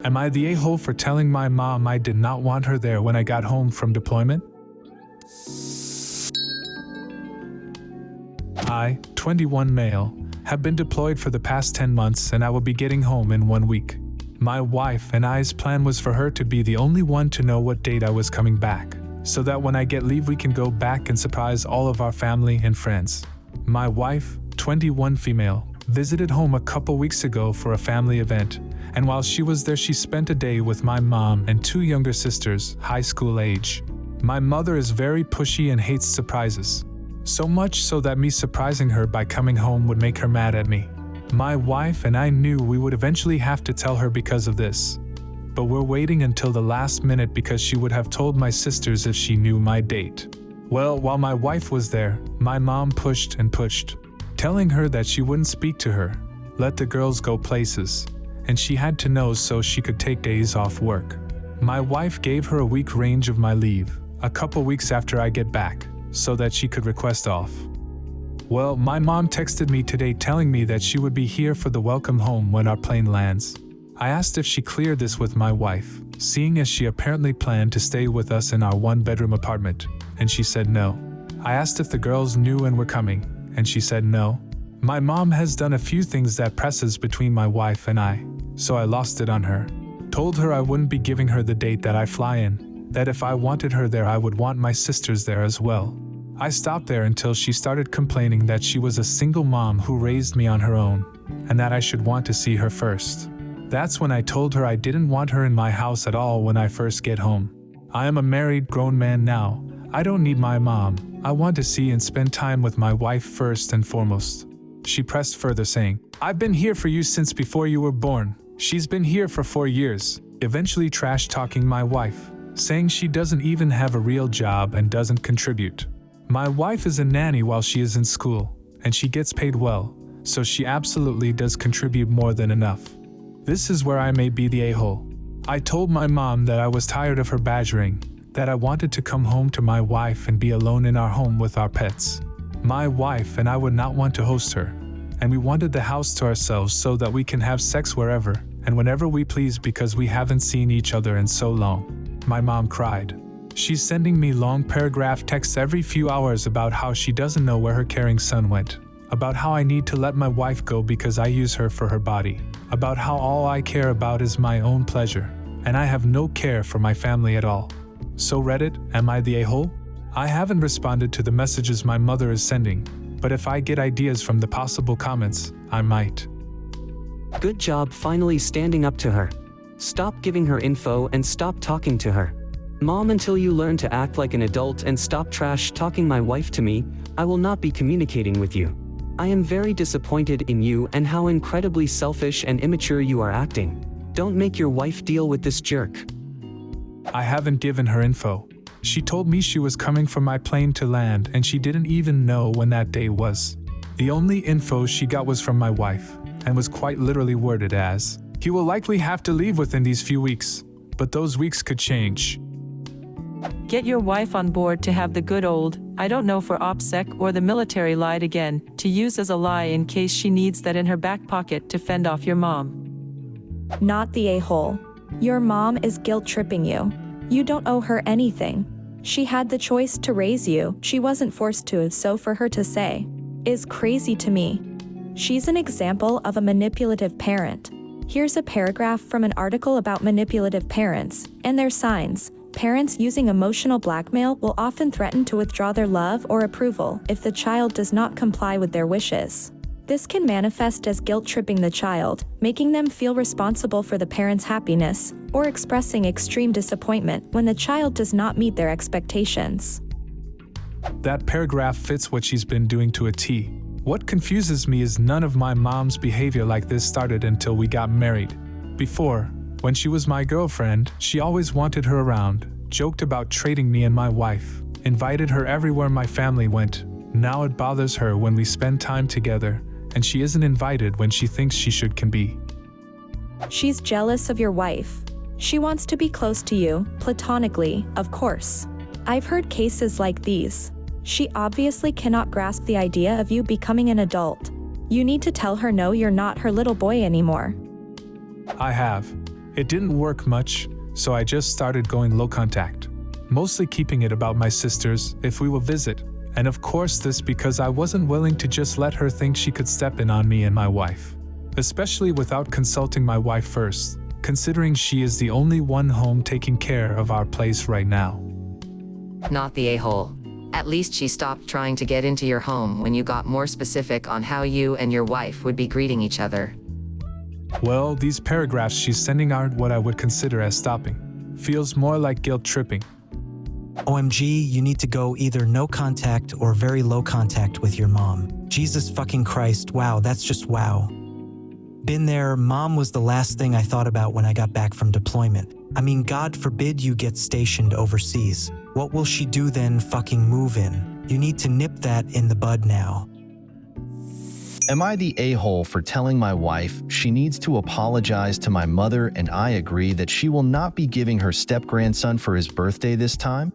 Am I the a-hole for telling my mom I did not want her there when I got home from deployment? I, 21 male, have been deployed for the past 10 months and I will be getting home in 1 week. My wife and I's plan was for her to be the only one to know what date I was coming back, so that when I get leave we can go back and surprise all of our family and friends. My wife, 21 female, visited home a couple weeks ago for a family event, and while she was there she spent a day with my mom and 2 younger sisters, high school age. My mother is very pushy and hates surprises. So much so that me surprising her by coming home would make her mad at me. My wife and I knew we would eventually have to tell her because of this. But we're waiting until the last minute because she would have told my sisters if she knew my date. Well, while my wife was there, my mom pushed and pushed, telling her that she wouldn't speak to her, let the girls go places, and she had to know so she could take days off work. My wife gave her a week range of my leave, a couple weeks after I get back, so that she could request off. Well, my mom texted me today telling me that she would be here for the welcome home when our plane lands. I asked if she cleared this with my wife, seeing as she apparently planned to stay with us in our 1-bedroom apartment, and she said no. I asked if the girls knew and were coming, and she said no. My mom has done a few things that presses between my wife and I, so I lost it on her. Told her I wouldn't be giving her the date that I fly in, that if I wanted her there I would want my sisters there as well. I stopped there until she started complaining that she was a single mom who raised me on her own, and that I should want to see her first. That's when I told her I didn't want her in my house at all when I first get home. I am a married grown man now. I don't need my mom. I want to see and spend time with my wife first and foremost. She pressed further saying, I've been here for you since before you were born. She's been here for 4 years, eventually trash talking my wife, saying she doesn't even have a real job and doesn't contribute. My wife is a nanny while she is in school, and she gets paid well, so she absolutely does contribute more than enough. This is where I may be the a-hole. I told my mom that I was tired of her badgering, that I wanted to come home to my wife and be alone in our home with our pets. My wife and I would not want to host her, and we wanted the house to ourselves so that we can have sex wherever and whenever we please because we haven't seen each other in so long. My mom cried. She's sending me long paragraph texts every few hours about how she doesn't know where her caring son went, about how I need to let my wife go because I use her for her body, about how all I care about is my own pleasure, and I have no care for my family at all. So Reddit, am I the a-hole? I haven't responded to the messages my mother is sending, but if I get ideas from the possible comments, I might. Good job finally standing up to her. Stop giving her info and stop talking to her. Mom, until you learn to act like an adult and stop trash talking my wife to me, I will not be communicating with you. I am very disappointed in you and how incredibly selfish and immature you are acting. Don't make your wife deal with this jerk. I haven't given her info. She told me she was coming for my plane to land and she didn't even know when that day was. The only info she got was from my wife, and was quite literally worded as, he will likely have to leave within these few weeks, but those weeks could change. Get your wife on board to have the good old, I don't know for OPSEC or the military lied again, to use as a lie in case she needs that in her back pocket to fend off your mom. Not the a-hole. Your mom is guilt-tripping you. You don't owe her anything. She had the choice to raise you, she wasn't forced to, so for her to say, is crazy to me. She's an example of a manipulative parent. Here's a paragraph from an article about manipulative parents and their signs. Parents using emotional blackmail will often threaten to withdraw their love or approval if the child does not comply with their wishes. This can manifest as guilt-tripping the child, making them feel responsible for the parent's happiness, or expressing extreme disappointment when the child does not meet their expectations. That paragraph fits what she's been doing to a T. What confuses me is none of my mom's behavior like this started until we got married. Before, when she was my girlfriend, she always wanted her around, joked about trading me and my wife, invited her everywhere my family went. Now it bothers her when we spend time together, and she isn't invited when she thinks she can be. She's jealous of your wife. She wants to be close to you, platonically, of course. I've heard cases like these. She obviously cannot grasp the idea of you becoming an adult. You need to tell her no, you're not her little boy anymore. I have. It didn't work much, so I just started going low contact, mostly keeping it about my sisters if we will visit, and of course this because I wasn't willing to just let her think she could step in on me and my wife, especially without consulting my wife first, considering she is the only one home taking care of our place right now. Not the a-hole. At least she stopped trying to get into your home when you got more specific on how you and your wife would be greeting each other. Well, these paragraphs she's sending aren't what I would consider as stopping. Feels more like guilt tripping. OMG, you need to go either no contact or very low contact with your mom. Jesus fucking Christ, wow, that's just wow. Been there, mom was the last thing I thought about when I got back from deployment. I mean, God forbid you get stationed overseas. What will she do then? Fucking move in. You need to nip that in the bud now. Am I the a-hole for telling my wife she needs to apologize to my mother and I agree that she will not be giving her step-grandson for his birthday this time?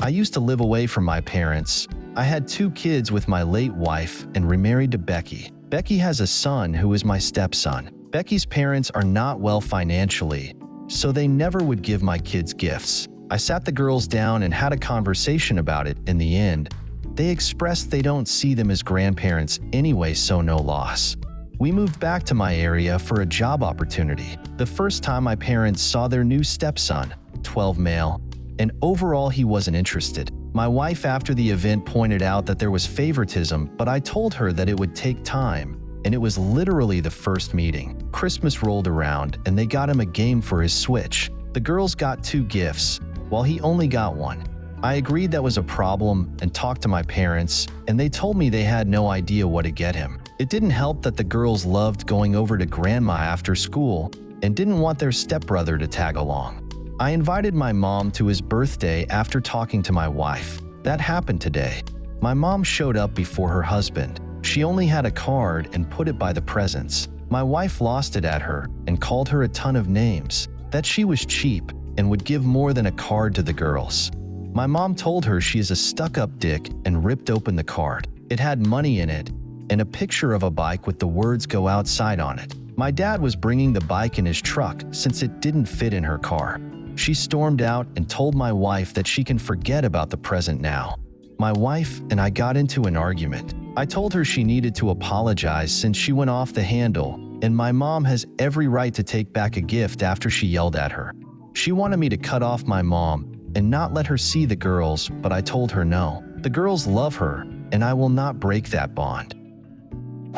I used to live away from my parents. I had 2 kids with my late wife and remarried to Becky. Becky has a son who is my stepson. Becky's parents are not well financially, so they never would give my kids gifts. I sat the girls down and had a conversation about it. In the end, they expressed they don't see them as grandparents anyway, so no loss. We moved back to my area for a job opportunity. The first time my parents saw their new stepson, 12 male, and overall he wasn't interested. My wife after the event pointed out that there was favoritism, but I told her that it would take time, and it was literally the first meeting. Christmas rolled around and they got him a game for his Switch. The girls got 2 gifts, while he only got 1. I agreed that was a problem and talked to my parents, and they told me they had no idea what to get him. It didn't help that the girls loved going over to grandma after school and didn't want their stepbrother to tag along. I invited my mom to his birthday after talking to my wife. That happened today. My mom showed up before her husband. She only had a card and put it by the presents. My wife lost it at her and called her a ton of names, that she was cheap and would give more than a card to the girls. My mom told her she is a stuck-up dick and ripped open the card. It had money in it and a picture of a bike with the words "Go outside" on it. My dad was bringing the bike in his truck since it didn't fit in her car. She stormed out and told my wife that she can forget about the present now. My wife and I got into an argument. I told her she needed to apologize since she went off the handle, and my mom has every right to take back a gift after she yelled at her. She wanted me to cut off my mom and not let her see the girls, but I told her no. The girls love her, and I will not break that bond.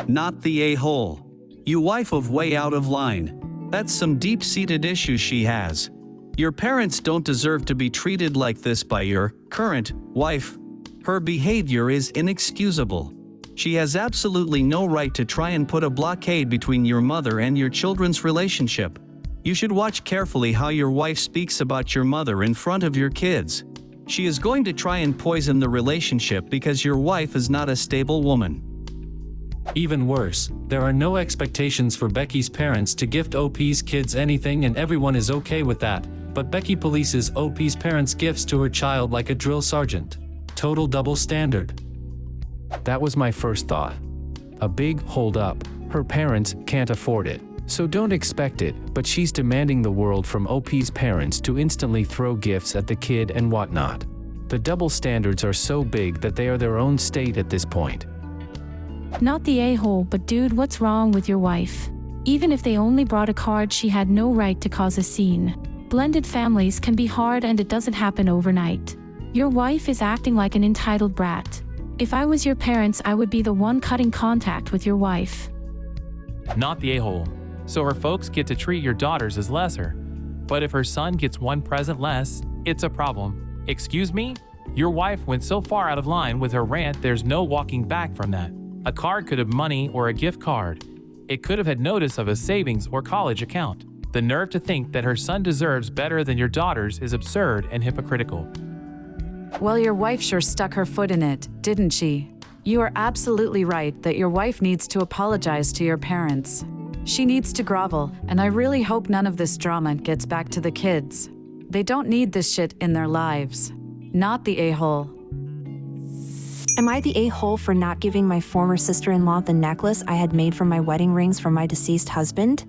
Not the a-hole. You wife of way out of line. That's some deep-seated issues she has. Your parents don't deserve to be treated like this by your current wife. Her behavior is inexcusable. She has absolutely no right to try and put a blockade between your mother and your children's relationship. You should watch carefully how your wife speaks about your mother in front of your kids. She is going to try and poison the relationship because your wife is not a stable woman. Even worse, there are no expectations for Becky's parents to gift OP's kids anything and everyone is okay with that, but Becky polices OP's parents' gifts to her child like a drill sergeant. Total double standard. That was my first thought. A big hold up. Her parents can't afford it. So don't expect it, but she's demanding the world from OP's parents to instantly throw gifts at the kid and whatnot. The double standards are so big that they are their own state at this point. Not the a-hole, but dude, what's wrong with your wife? Even if they only brought a card, she had no right to cause a scene. Blended families can be hard and it doesn't happen overnight. Your wife is acting like an entitled brat. If I was your parents, I would be the one cutting contact with your wife. Not the a-hole. So her folks get to treat your daughters as lesser. But if her son gets 1 present less, it's a problem. Excuse me? Your wife went so far out of line with her rant, there's no walking back from that. A card could have money or a gift card. It could have had notice of a savings or college account. The nerve to think that her son deserves better than your daughters is absurd and hypocritical. Well, your wife sure stuck her foot in it, didn't she? You are absolutely right that your wife needs to apologize to your parents. She needs to grovel, and I really hope none of this drama gets back to the kids. They don't need this shit in their lives. Not the a-hole. Am I the a-hole for not giving my former sister-in-law the necklace I had made from my wedding rings from my deceased husband?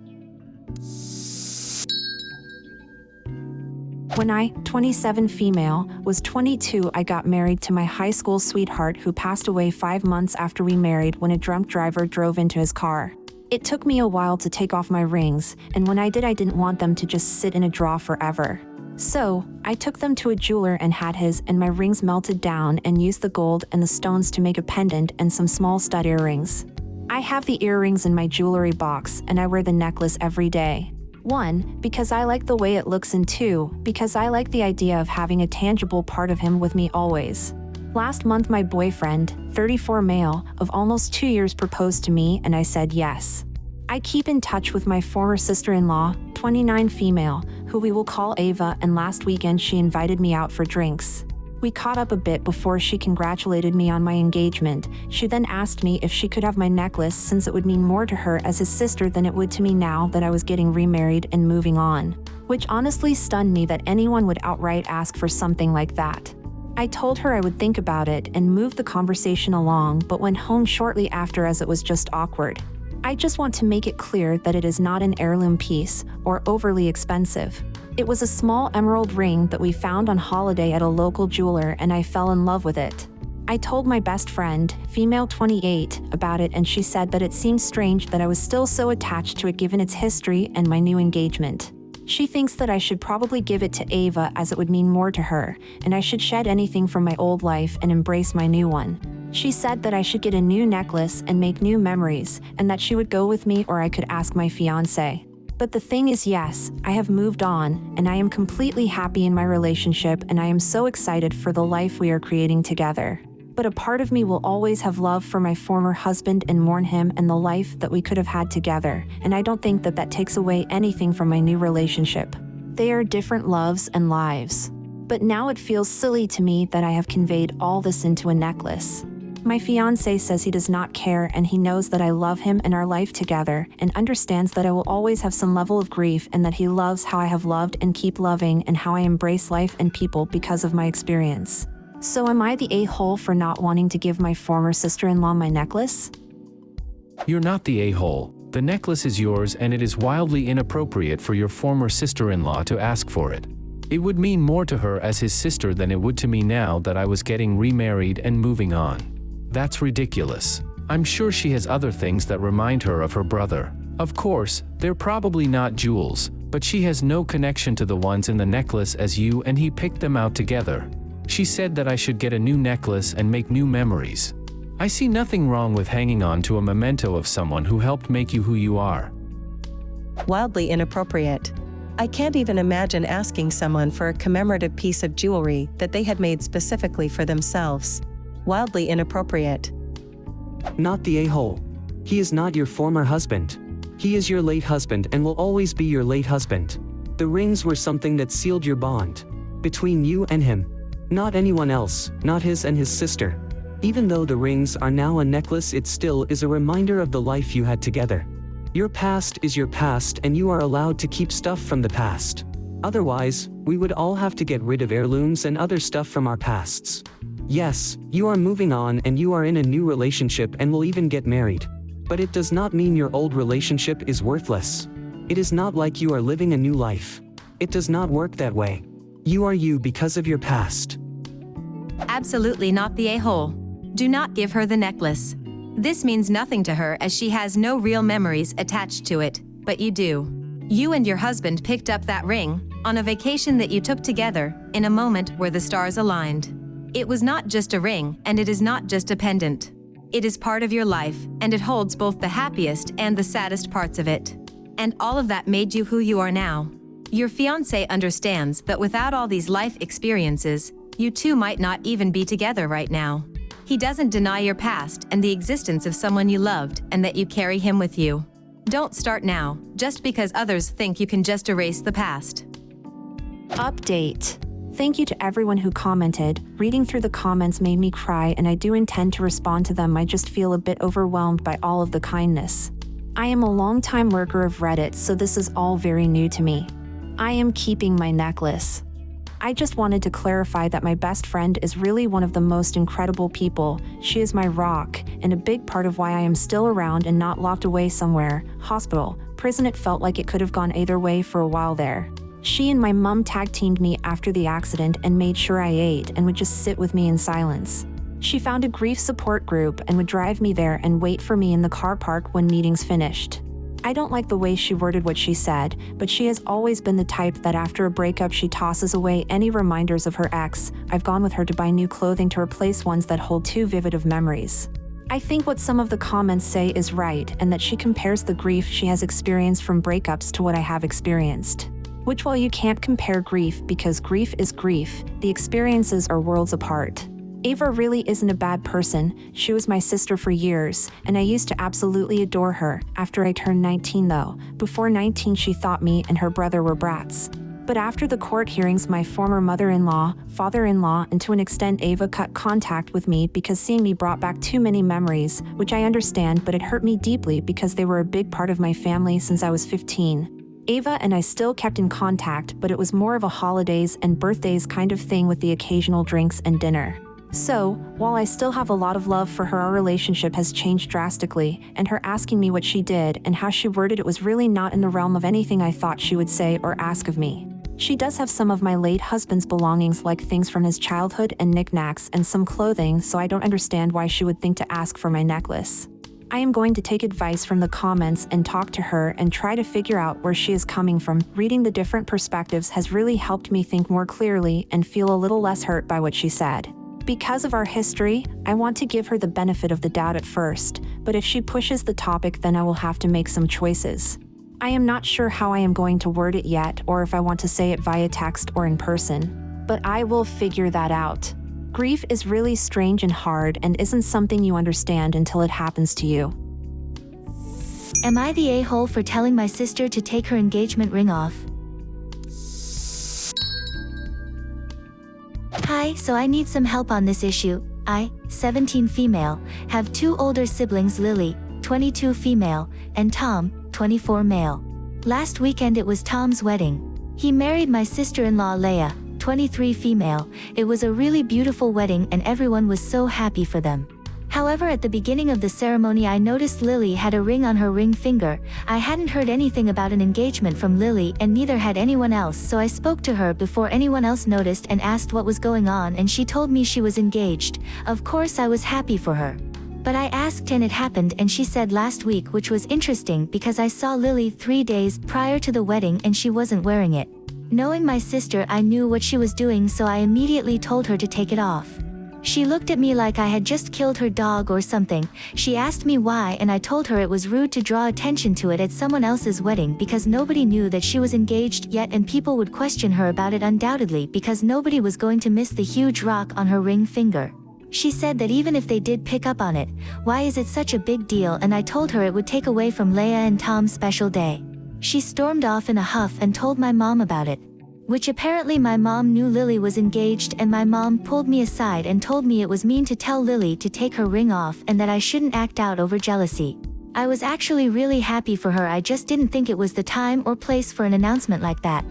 When I, 27 female, was 22, I got married to my high school sweetheart who passed away 5 months after we married when a drunk driver drove into his car. It took me a while to take off my rings, and when I did, I didn't want them to just sit in a drawer forever. So, I took them to a jeweler and had his and my rings melted down and used the gold and the stones to make a pendant and some small stud earrings. I have the earrings in my jewelry box and I wear the necklace every day. 1, because I like the way it looks, and 2, because I like the idea of having a tangible part of him with me always. Last month my boyfriend, 34 male, of almost 2 years proposed to me and I said yes. I keep in touch with my former sister-in-law, 29 female, who we will call Ava, and last weekend she invited me out for drinks. We caught up a bit before she congratulated me on my engagement. She then asked me if she could have my necklace since it would mean more to her as his sister than it would to me now that I was getting remarried and moving on. Which honestly stunned me that anyone would outright ask for something like that. I told her I would think about it and moved the conversation along, but went home shortly after as it was just awkward. I just want to make it clear that it is not an heirloom piece or overly expensive. It was a small emerald ring that we found on holiday at a local jeweler and I fell in love with it. I told my best friend, female 28, about it and she said that it seemed strange that I was still so attached to it given its history and my new engagement. She thinks that I should probably give it to Ava as it would mean more to her, and I should shed anything from my old life and embrace my new one. She said that I should get a new necklace and make new memories, and that she would go with me or I could ask my fiancé. But the thing is, yes, I have moved on, and I am completely happy in my relationship and I am so excited for the life we are creating together. But a part of me will always have love for my former husband and mourn him and the life that we could have had together, and I don't think that that takes away anything from my new relationship. They are different loves and lives. But now it feels silly to me that I have conveyed all this into a necklace. My fiancé says he does not care and he knows that I love him and our life together and understands that I will always have some level of grief and that he loves how I have loved and keep loving and how I embrace life and people because of my experience. So am I the a-hole for not wanting to give my former sister-in-law my necklace? You're not the a-hole. The necklace is yours and it is wildly inappropriate for your former sister-in-law to ask for it. It would mean more to her as his sister than it would to me now that I was getting remarried and moving on. That's ridiculous. I'm sure she has other things that remind her of her brother. Of course, they're probably not jewels, but she has no connection to the ones in the necklace as you and he picked them out together. She said that I should get a new necklace and make new memories. I see nothing wrong with hanging on to a memento of someone who helped make you who you are. Wildly inappropriate. I can't even imagine asking someone for a commemorative piece of jewelry that they had made specifically for themselves. Wildly inappropriate. Not the a-hole. He is not your former husband. He is your late husband and will always be your late husband. The rings were something that sealed your bond. Between you and him. Not anyone else, not his and his sister. Even though the rings are now a necklace, it still is a reminder of the life you had together. Your past is your past and you are allowed to keep stuff from the past. Otherwise, we would all have to get rid of heirlooms and other stuff from our pasts. Yes, you are moving on and you are in a new relationship and will even get married. But it does not mean your old relationship is worthless. It is not like you are living a new life. It does not work that way. You are you because of your past. Absolutely not the a-hole. Do not give her the necklace. This means nothing to her as she has no real memories attached to it, but you do. You and your husband picked up that ring on a vacation that you took together in a moment where the stars aligned. It was not just a ring and it is not just a pendant. It is part of your life and it holds both the happiest and the saddest parts of it. And all of that made you who you are now. Your fiancé understands that without all these life experiences, you two might not even be together right now. He doesn't deny your past and the existence of someone you loved and that you carry him with you. Don't start now, just because others think you can just erase the past. Update. Thank you to everyone who commented. Reading through the comments made me cry and I do intend to respond to them. I just feel a bit overwhelmed by all of the kindness. I am a longtime lurker of Reddit, so this is all very new to me. I am keeping my necklace. I just wanted to clarify that my best friend is really one of the most incredible people. She is my rock, and a big part of why I am still around and not locked away somewhere, hospital, prison. It felt like it could have gone either way for a while there. She and my mom tag-teamed me after the accident and made sure I ate and would just sit with me in silence. She found a grief support group and would drive me there and wait for me in the car park when meetings finished. I don't like the way she worded what she said, but she has always been the type that after a breakup she tosses away any reminders of her ex. I've gone with her to buy new clothing to replace ones that hold too vivid of memories. I think what some of the comments say is right, and that she compares the grief she has experienced from breakups to what I have experienced. Which, while you can't compare grief because grief is grief, the experiences are worlds apart. Ava really isn't a bad person. She was my sister for years, and I used to absolutely adore her. After I turned 19 though, before 19 she thought me and her brother were brats. But after the court hearings, my former mother-in-law, father-in-law, and to an extent Ava cut contact with me because seeing me brought back too many memories, which I understand, but it hurt me deeply because they were a big part of my family since I was 15. Ava and I still kept in contact, but it was more of a holidays and birthdays kind of thing with the occasional drinks and dinner. So, while I still have a lot of love for her, our relationship has changed drastically, and her asking me what she did and how she worded it was really not in the realm of anything I thought she would say or ask of me. She does have some of my late husband's belongings, like things from his childhood and knickknacks and some clothing, so I don't understand why she would think to ask for my necklace. I am going to take advice from the comments and talk to her and try to figure out where she is coming from. Reading the different perspectives has really helped me think more clearly and feel a little less hurt by what she said. Because of our history, I want to give her the benefit of the doubt at first, but if she pushes the topic, then I will have to make some choices. I am not sure how I am going to word it yet, or if I want to say it via text or in person, but I will figure that out. Grief is really strange and hard and isn't something you understand until it happens to you. Am I the a-hole for telling my sister to take her engagement ring off? Hi, so I need some help on this issue. I, 17 female, have two older siblings, Lily, 22 female, and Tom, 24 male. Last weekend it was Tom's wedding. He married my sister-in-law Leah, 23 female. It was a really beautiful wedding and everyone was so happy for them. However, at the beginning of the ceremony I noticed Lily had a ring on her ring finger. I hadn't heard anything about an engagement from Lily and neither had anyone else, so I spoke to her before anyone else noticed and asked what was going on, and she told me she was engaged. Of course I was happy for her. But I asked and it happened, and she said last week, which was interesting because I saw Lily 3 days prior to the wedding and she wasn't wearing it. Knowing my sister, I knew what she was doing, so I immediately told her to take it off. She looked at me like I had just killed her dog or something. She asked me why and I told her it was rude to draw attention to it at someone else's wedding because nobody knew that she was engaged yet and people would question her about it undoubtedly because nobody was going to miss the huge rock on her ring finger. She said that even if they did pick up on it, why is it such a big deal, and I told her it would take away from Leah and Tom's special day. She stormed off in a huff and told my mom about it. Which apparently my mom knew Lily was engaged, and my mom pulled me aside and told me it was mean to tell Lily to take her ring off and that I shouldn't act out over jealousy. I was actually really happy for her, I just didn't think it was the time or place for an announcement like that.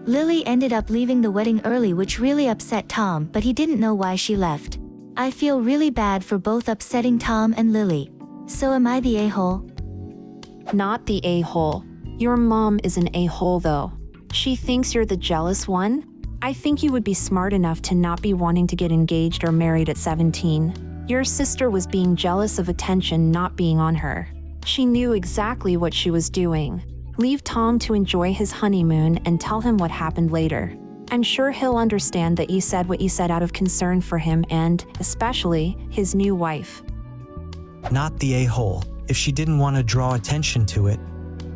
Lily ended up leaving the wedding early, which really upset Tom, but he didn't know why she left. I feel really bad for both upsetting Tom and Lily. So am I the a-hole? Not the a-hole. Your mom is an a-hole though. She thinks you're the jealous one? I think you would be smart enough to not be wanting to get engaged or married at 17. Your sister was being jealous of attention not being on her. She knew exactly what she was doing. Leave Tom to enjoy his honeymoon and tell him what happened later. I'm sure he'll understand that you said what you said out of concern for him and, especially, his new wife. Not the a-hole. If she didn't want to draw attention to it,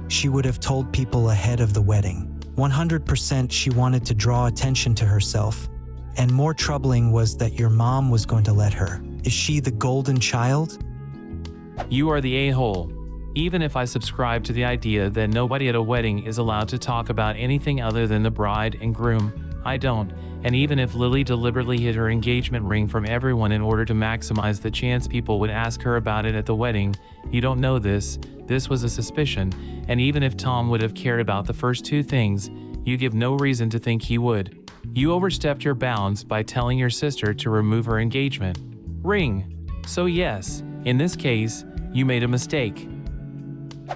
she would have told people ahead of the wedding. 100% she wanted to draw attention to herself. And more troubling was that your mom was going to let her. Is she the golden child? You are the a-hole. Even if I subscribe to the idea that nobody at a wedding is allowed to talk about anything other than the bride and groom, I don't. And even if Lily deliberately hid her engagement ring from everyone in order to maximize the chance people would ask her about it at the wedding, you don't know this. This was a suspicion. And even if Tom would have cared about the first two things, you give no reason to think he would. You overstepped your bounds by telling your sister to remove her engagement ring. So yes, in this case, you made a mistake.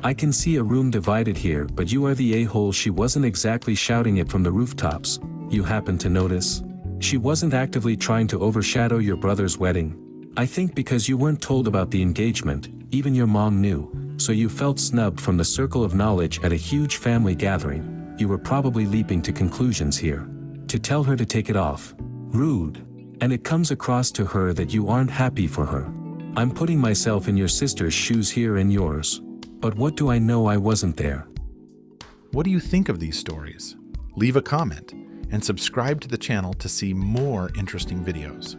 I can see a room divided here, but you are the a-hole. She wasn't exactly shouting it from the rooftops. You happen to notice? She wasn't actively trying to overshadow your brother's wedding. I think because you weren't told about the engagement, even your mom knew, so you felt snubbed from the circle of knowledge at a huge family gathering. You were probably leaping to conclusions here. To tell her to take it off. Rude. And it comes across to her that you aren't happy for her. I'm putting myself in your sister's shoes here and yours. But what do I know? I wasn't there. What do you think of these stories? Leave a comment and subscribe to the channel to see more interesting videos.